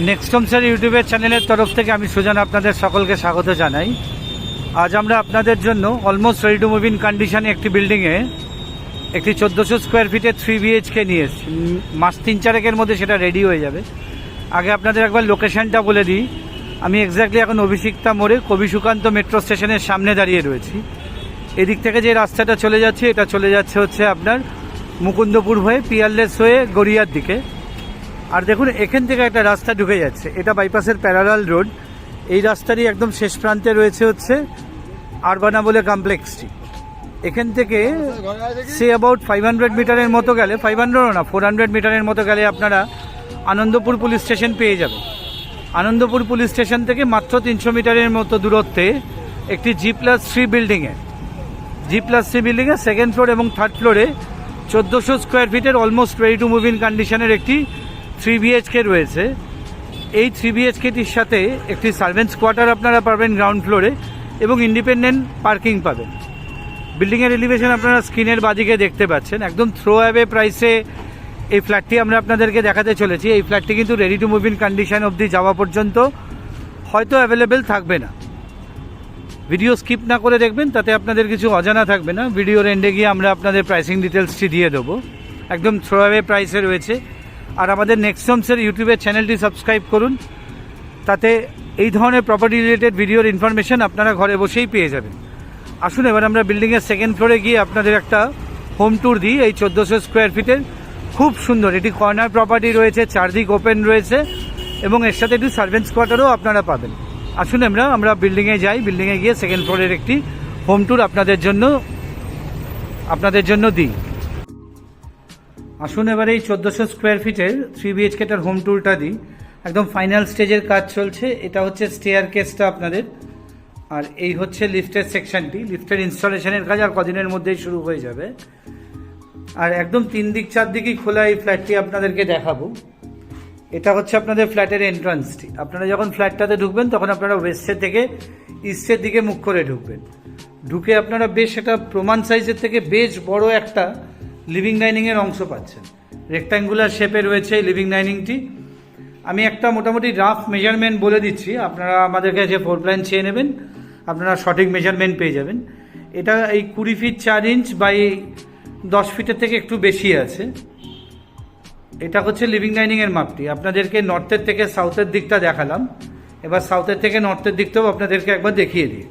Next হোমসের ইউটিউবের চ্যানেলের তরফ থেকে আমি সুজন আপনাদের সকলকে স্বাগত জানাই। আজ আমরা আপনাদের জন্য almost ready to move in কন্ডিশনে একটি বিল্ডিংয়ে একটি 1400 স্কোয়ার ফিটের 3 BHK নিয়ে এসেছি। মাস 3-4 মধ্যে সেটা রেডি হয়ে যাবে। আগে আপনাদের একবার লোকেশনটা বলে দিই। আমি এক্স্যাক্টলি এখন অভিষিক্তা মোড়ে কবি সুকান্ত মেট্রো স্টেশনের সামনে দাঁড়িয়ে রয়েছি। এদিক থেকে যে রাস্তাটা চলে যাচ্ছে এটা চলে যাচ্ছে হচ্ছে আপনার মুকুন্দপুর হয়ে পিয়ারলেস হয়ে গড়িয়ার দিকে। আর দেখুন এখান থেকে একটা রাস্তা ঢুকে যাচ্ছে, এটা বাইপাসের প্যারালাল রোড। এই রাস্তারই একদম শেষ প্রান্তে রয়েছে হচ্ছে আরবানা বলে কমপ্লেক্সটি। এখান থেকে সে অ্যাবাউট 500 মিটারের মতো গেলে, 500 না 400 মিটারের মতো গেলে আপনারা আনন্দপুর পুলিশ স্টেশন পেয়ে যাবেন। আনন্দপুর পুলিশ স্টেশন থেকে মাত্র 300 মিটারের মতো দূরত্বে একটি G+3 বিল্ডিংয়ে, G+3 বিল্ডিংয়ে সেকেন্ড ফ্লোর এবং থার্ড ফ্লোরে 1400 স্কোয়ার ফিটের almost ready to move in কন্ডিশনের একটি 3 BHK রয়েছে। এই 3 BHKটির সাথে একটি সার্ভেন্টস কোয়ার্টার আপনারা পাবেন গ্রাউন্ড ফ্লোরে এবং ইন্ডিপেন্ডেন্ট পার্কিং পাবেন। বিল্ডিংয়ের এলিভেশন আপনারা স্ক্রিনের বাদিকে দেখতে পাচ্ছেন। একদম থ্রো অ্যাওয়ে প্রাইসে এই ফ্ল্যাটটি আমরা আপনাদেরকে দেখাতে চলেছি। এই ফ্ল্যাটটি কিন্তু ready to move in condition অবধি যাওয়া পর্যন্ত হয়তো অ্যাভেলেবেল থাকবে না। ভিডিও স্কিপ না করে দেখবেন, তাতে আপনাদের কিছু অজানা থাকবে না। ভিডিওর এন্ডে গিয়ে আমরা আপনাদের প্রাইসিং ডিটেলসটি দিয়ে দেবো। একদম থ্রো অ্যাওয়ে প্রাইসে রয়েছে। আর আমাদের নেক্সট হোমসের ইউটিউবের চ্যানেলটি সাবস্ক্রাইব করুন, তাতে এই ধরনের প্রপার্টি রিলেটেড ভিডিওর ইনফরমেশন আপনারা ঘরে বসেই পেয়ে যাবেন। আসুন এবার আমরা বিল্ডিংয়ের সেকেন্ড ফ্লোরে গিয়ে আপনাদের একটা হোম ট্যুর দিই। এই 1400 স্কোয়ার ফিটের খুব সুন্দর এটি কর্নার প্রপার্টি রয়েছে, চারদিক ওপেন রয়েছে এবং এর সাথে একটি সার্ভেন্টস কোয়ার্টারও আপনারা পাবেন। আসুন আমরা বিল্ডিংয়ে যাই, বিল্ডিংয়ে গিয়ে সেকেন্ড ফ্লোরের একটি হোম ট্যুর আপনাদের জন্য দিই। আসুন এবার এই 1400 স্কোয়ার ফিটের 3 BHKটার হোম ট্যুরটা দিই। একদম ফাইনাল স্টেজের কাজ চলছে। এটা হচ্ছে স্টেয়ার কেসটা আপনাদের, আর এই হচ্ছে লিফটের সেকশনটি। লিফটের ইনস্টলেশনের কাজ আর কদিনের মধ্যেই শুরু হয়ে যাবে। আর একদম 3 দিক 4 দিকই খোলা এই ফ্ল্যাটটি আপনাদেরকে দেখাবো। এটা হচ্ছে আপনাদের ফ্ল্যাটের এন্ট্রান্সটি। আপনারা যখন ফ্ল্যাটটাতে ঢুকবেন তখন আপনারা ওয়েস্টের থেকে ইস্টের দিকে মুখ করে ঢুকবেন। ঢুকে আপনারা বেশ একটা প্রমাণ সাইজের থেকে বেশ বড় একটা লিভিং ডাইনিংয়ের অংশ পাচ্ছেন। রেক্ট্যাঙ্গুলার শেপে রয়েছে এই লিভিং ডাইনিংটি। আমি একটা মোটামুটি রাফ মেজারমেন্ট বলে দিচ্ছি, আপনারা আমাদের কাছে ফ্লোর প্ল্যান চেয়ে নেবেন, আপনারা সঠিক মেজারমেন্ট পেয়ে যাবেন। এটা এই 20 ফিট 4 ইঞ্চ বাই 10 ফিটের থেকে একটু বেশি আছে। এটা হচ্ছে লিভিং ডাইনিংয়ের মাপটি। আপনাদেরকে নর্থের থেকে সাউথের দিকটা দেখালাম, এবার সাউথের থেকে নর্থের দিকটাও আপনাদেরকে একবার দেখিয়ে দিই।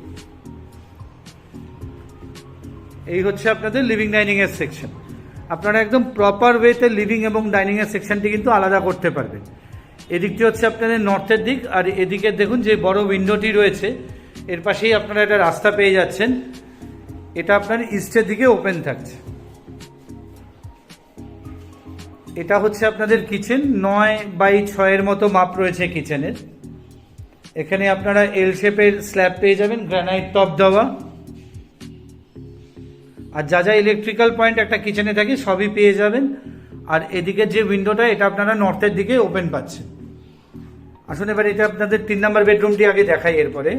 এই হচ্ছে আপনাদের লিভিং ডাইনিংয়ের সেকশন। আপনারা একদম প্রপার ওয়েতে লিভিং এবং ডাইনিংয়ের সেকশনটি কিন্তু আলাদা করতে পারবেন। এদিকটি হচ্ছে আপনাদের নর্থের দিক, আর এদিকে দেখুন যে বড় উইন্ডোটি রয়েছে এর পাশেই আপনারা একটা রাস্তা পেয়ে যাচ্ছেন। এটা আপনার ইস্টের দিকে ওপেন থাকছে। এটা হচ্ছে আপনাদের কিচেন, 9x6 মতো মাপ রয়েছে কিচেনের। এখানে আপনারা এল শেপের স্ল্যাব পেয়ে যাবেন, গ্রানাইট টপ দেওয়া। আর যা যা ইলেকট্রিক্যাল পয়েন্ট একটা কিচেনে থাকে সবই পেয়ে যাবেন। আর এদিকে যে উইন্ডোটা এটা আপনারা নর্থের দিকে ওপেন পাচ্ছেন। আসুন এবার এটা আপনাদের 3 নম্বর বেডরুমটি আগে দেখাই। এরপরে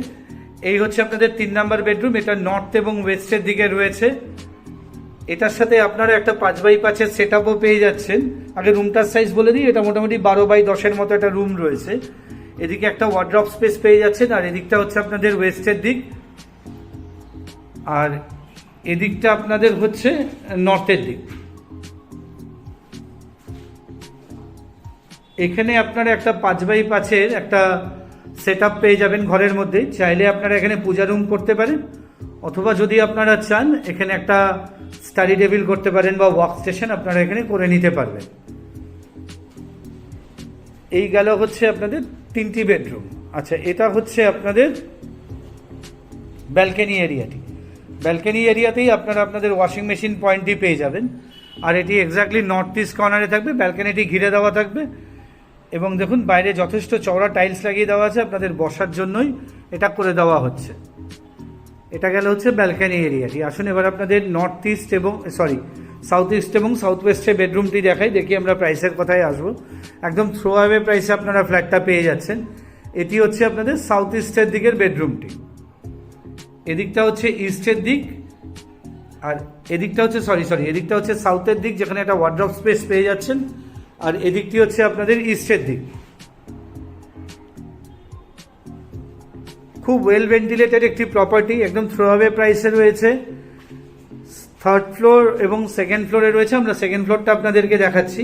এই হচ্ছে আপনাদের 3 নম্বর বেডরুম। এটা নর্থ এবং ওয়েস্টের দিকে রয়েছে। এটার সাথে আপনারা একটা 5x5 সেট আপও পেয়ে যাচ্ছেন। আগে রুমটার সাইজ বলে দিই, এটা মোটামুটি 12x10 মতো একটা রুম রয়েছে। এদিকে একটা ওয়ার্ড্রপ স্পেস পেয়ে যাচ্ছেন, আর এদিকটা হচ্ছে আপনাদের ওয়েস্টের দিক, আর এদিকটা আপনাদের হচ্ছে নর্থের দিক। এখানে আপনারা একটা 5x5 একটা সেট আপ পেয়ে যাবেন ঘরের মধ্যে। চাইলে আপনারা এখানে পূজা রুম করতে পারেন, অথবা যদি আপনারা চান এখানে একটা স্টাডি টেবিল করতে পারেন বা ওয়ার্ক স্টেশন আপনারা এখানে করে নিতে পারবেন। এই গেল হচ্ছে আপনাদের 3টি বেডরুম। আচ্ছা, এটা হচ্ছে আপনাদের ব্যালকনি এরিয়াটি। ব্যালকনি এরিয়াতেই আপনারা আপনাদের ওয়াশিং মেশিন পয়েন্টটি পেয়ে যাবেন। আর এটি এক্স্যাক্টলি নর্থ ইস্ট কর্নারে থাকবে, ব্যালকনিটি ঘিরে দেওয়া থাকবে এবং দেখুন বাইরে যথেষ্ট চওড়া টাইলস লাগিয়ে দেওয়া আছে, আপনাদের বসার জন্যই এটা করে দেওয়া হচ্ছে। এটা গেল হচ্ছে ব্যালকনি এরিয়াটি। আসুন এবার আপনাদের নর্থ ইস্ট এবং সাউথ ইস্ট এবং সাউথ ওয়েস্টের বেডরুমটি দেখাই, দেখি আমরা প্রাইসের কথায় আসবো। একদম থ্রো অ্যাওয়ে প্রাইসে আপনারা ফ্ল্যাটটা পেয়ে যাচ্ছেন। এটি হচ্ছে আপনাদের সাউথ ইস্টের দিকের বেডরুমটি। এদিকটা হচ্ছে ইস্টের দিক, আর এদিকটা হচ্ছে এদিকটা হচ্ছে সাউথের দিক, যেখানে একটা ওয়ার্ড্রপ স্পেস পেয়ে যাচ্ছেন। আর এদিকটি হচ্ছে আপনাদের ইস্টের দিক। খুব ওয়েল ভেন্টিলেটেড একটি প্রপার্টি, একদম থ্রোঅ্যাওয়ে প্রাইসে রয়েছে। থার্ড ফ্লোর এবং সেকেন্ড ফ্লোরে রয়েছে। আমরা সেকেন্ড ফ্লোরটা আপনাদেরকে দেখাচ্ছি।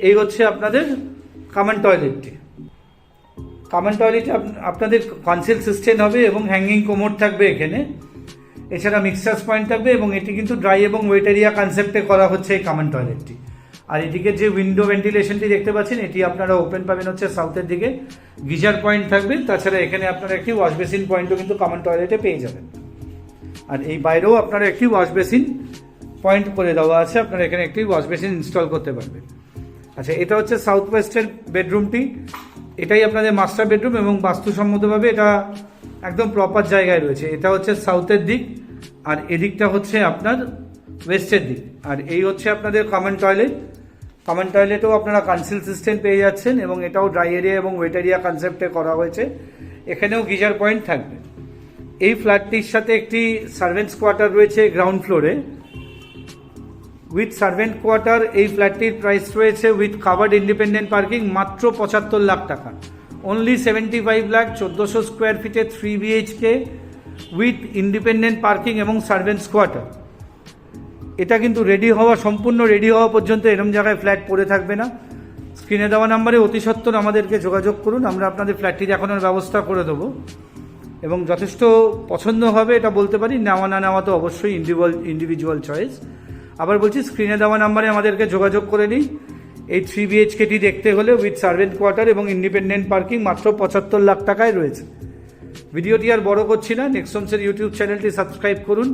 এই হচ্ছে আপনাদের কমন টয়লেটটি। কমন টয়লেটে আপনাদের কনসিল সিস্টেম হবে এবং হ্যাঙ্গিং কোমোড থাকবে এখানে। এছাড়া মিক্সার্স পয়েন্ট থাকবে এবং এটি কিন্তু ড্রাই এবং ওয়েট এরিয়া কনসেপ্টে করা হচ্ছে এই কমন টয়লেটটি। আর এদিকে যে উইন্ডো ভেন্টিলেশনটি দেখতে পাচ্ছেন, এটি আপনারা ওপেন পাবেন হচ্ছে সাউথের দিকে। গিজার পয়েন্ট থাকবে, তাছাড়া এখানে আপনারা একটি ওয়াশ বেসিন পয়েন্টও কিন্তু কমন টয়লেটে পেয়ে যাবেন। আর এই বাইরেও আপনারা একটি ওয়াশ বেসিন পয়েন্ট করে দেওয়া আছে, আপনারা এখানে একটি ওয়াশ বেসিন ইনস্টল করতে পারবেন। আচ্ছা, এটা হচ্ছে সাউথ ওয়েস্টের বেডরুমটি। এটাই আপনাদের মাস্টার বেডরুম এবং বাস্তুসম্মতভাবে এটা একদম প্রপার জায়গায় রয়েছে। এটা হচ্ছে সাউথের দিক আর এদিকটা হচ্ছে আপনার ওয়েস্টের দিক। আর এই হচ্ছে আপনাদের কমন টয়লেট। কমন টয়লেটেও আপনারা কনসিল সিস্টেম পেয়ে যাচ্ছেন এবং এটাও ড্রাই এরিয়া এবং ওয়েট এরিয়া কনসেপ্টে করা হয়েছে। এখানেও গিজার পয়েন্ট থাকবে। এই ফ্ল্যাটটির সাথে একটি সার্ভেন্টস কোয়ার্টার রয়েছে গ্রাউন্ড ফ্লোরে। উইথ সার্ভেন্ট কোয়ার্টার এই ফ্ল্যাটটির প্রাইস রয়েছে উইথ কাভার্ড ইন্ডিপেন্ডেন্ট পার্কিং মাত্র 75 লাখ টাকা। অনলি 75 লাখ, 1400 স্কোয়ার ফিটে 3 BHK উইথ ইন্ডিপেন্ডেন্ট পার্কিং এবং সার্ভেন্টস কোয়ার্টার। এটা কিন্তু সম্পূর্ণ রেডি হওয়া পর্যন্ত এরকম জায়গায় ফ্ল্যাট পড়ে থাকবে না। স্ক্রিনে দেওয়া নাম্বারে অতি সত্বর আমাদেরকে যোগাযোগ করুন, আমরা আপনাদের ফ্ল্যাটটি দেখানোর ব্যবস্থা করে দেবো। এবং যথেষ্ট পছন্দ হবে এটা বলতে পারি, নেওয়া না নেওয়া তো অবশ্যই ইন্ডিভিজুয়াল চয়েস। আবার বলছি, স্ক্রিনে দেওয়া নাম্বারে আমাদেরকে যোগাযোগ করে নিই। এই 3 BHKটি দেখতে হলে উইথ সার্ভেন্ট কোয়ার্টার এবং ইন্ডিপেন্ডেন্ট পার্কিং মাত্র 75 লাখ টাকায় রয়েছে। ভিডিওটি আর বড় করছি না, নেক্সটসের ইউটিউব চ্যানেলটি সাবস্ক্রাইব করুন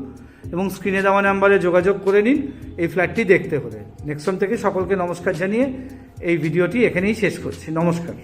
এবং স্ক্রিনে দেওয়া নাম্বারে যোগাযোগ করে নিন এই ফ্ল্যাটটি দেখতে হলে। নেক্সটস থেকে সকলকে নমস্কার জানিয়ে এই ভিডিওটি এখানেই শেষ করছি। নমস্কার।